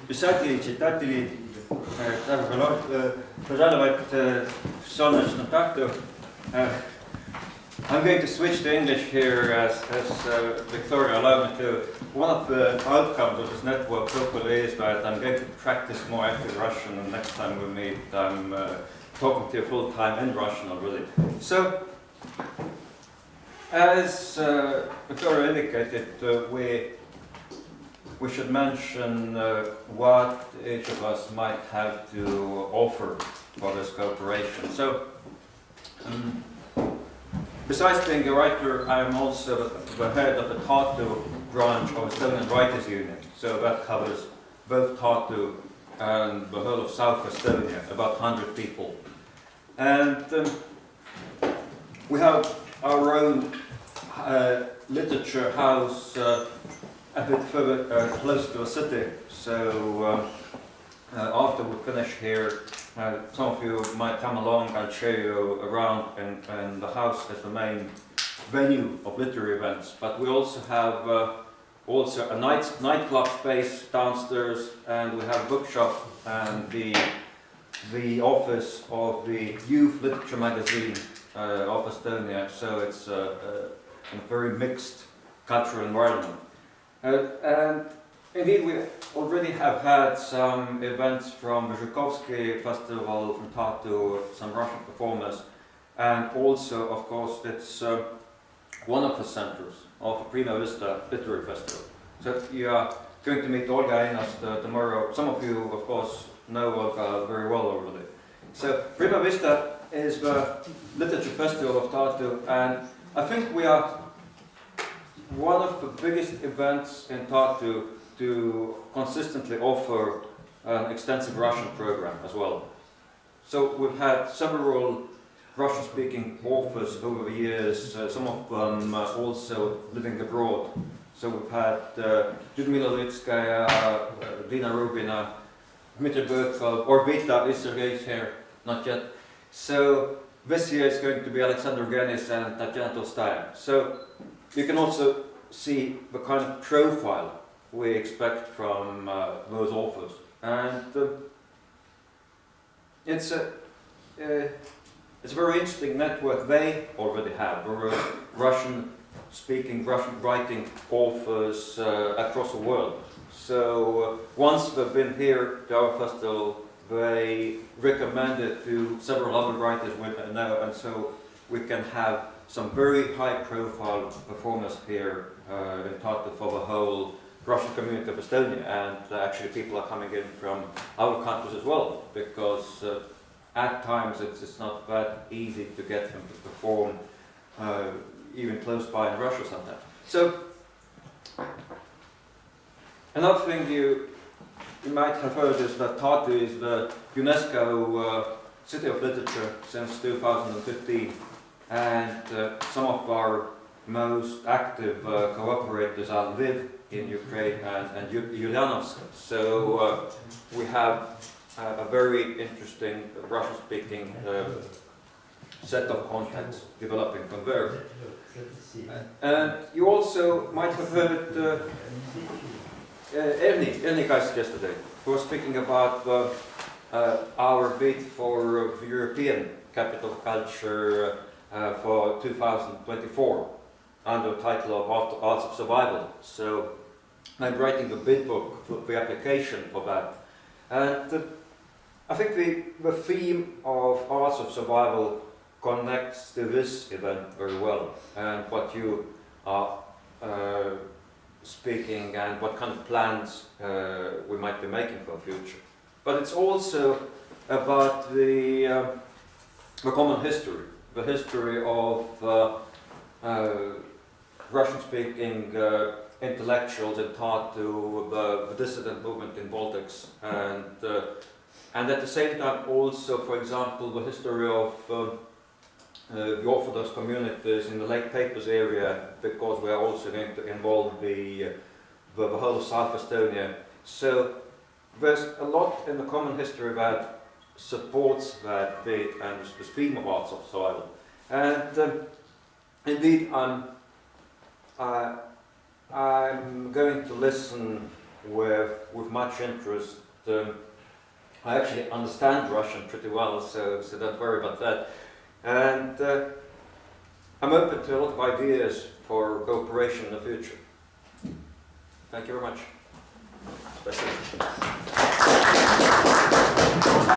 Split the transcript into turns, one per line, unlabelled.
писатели, читатели, пожаловать в солнечном Тарту. I'm going to switch to English here as Victoria allowed me to. One of the outcomes of this network hopefully is that I'm going to practice more active Russian, and next time we meet I'm talking to you full time in Russian already. So, as Victoria indicated, we should mention what each of us might have to offer for this cooperation. So, besides being a writer, I am also the head of the Tарту branch of Estonian Writers Union. So that covers both Tарту and the whole of South Estonia, about 100 people. And we have our own literature house a bit further close to the city. So after we finish here, some of you might come along. I'll show you around, and the house is the main venue of literary events. But we also have a nightclub space downstairs, and we have a bookshop and the office of the youth literature magazine of Estonia. So it's a very mixed cultural environment. And indeed, we already have had some events from the Bалтийское Festival, from Tарту, some Russian performers, and also, of course, it's one of the centers of the Prima Vista Literary Festival. So you are going to meet Olga Einast tomorrow. Some of you, of course, know Olga very well already. So Prima Vista is the literature festival of Tарту, and I think we are one of the biggest events in Tарту to consistently offer an extensive Russian program as well. So we've had several Russian-speaking authors over the years, some of them also living abroad. So we've had Lyudmila Lutskaya, Dina Rubina, Dmitry Berkov, Orbita is Sergey's here, not yet. So this year is going to be Alexander Genis and Tatiana Tolstaya. So you can also see the kind of profile we expect from those authors, and it's a very interesting network they already have. There are Russian-speaking, Russian-writing authors across the world. So once they've been here to our festival, they recommend it to several other writers we know, and so we can have some very high-profile performers here in Tарту for the whole Russian community of Estonia, and actually people are coming in from other countries as well, because at times it's not that easy to get them to perform even close by in Russia sometimes. So another thing you might have heard is that Tарту is the UNESCO City of Literature since 2015, and some of our most active cooperators are Lviv in Ukraine and Ulyanovsk. So we have a very interesting Russian-speaking set of contacts developing from there. And you also might have heard Ernie Kask yesterday, who was speaking about our bid for the European Capital of Culture for 2024 under the title of Arts of Survival. So I'm writing the bid book for the application for that. And I think the theme of Arts of Survival connects to this event very well, and what you are speaking and what kind of plans we might be making for the future. But it's also about the common history, the history of Russian-speaking intellectuals in Tарту, the dissident movement in Baltics, and at the same time also, for example, the history of the Orthodox communities in the Lake Peipus area, because we are also going to involve the whole of South Estonia. So there's a lot in the common history that supports that bid and this theme of Arts of Survival. And indeed, I'm going to listen with much interest. I actually understand Russian pretty well, so don't worry about that. And I'm open to a lot of ideas for cooperation in the future. Thank you very much.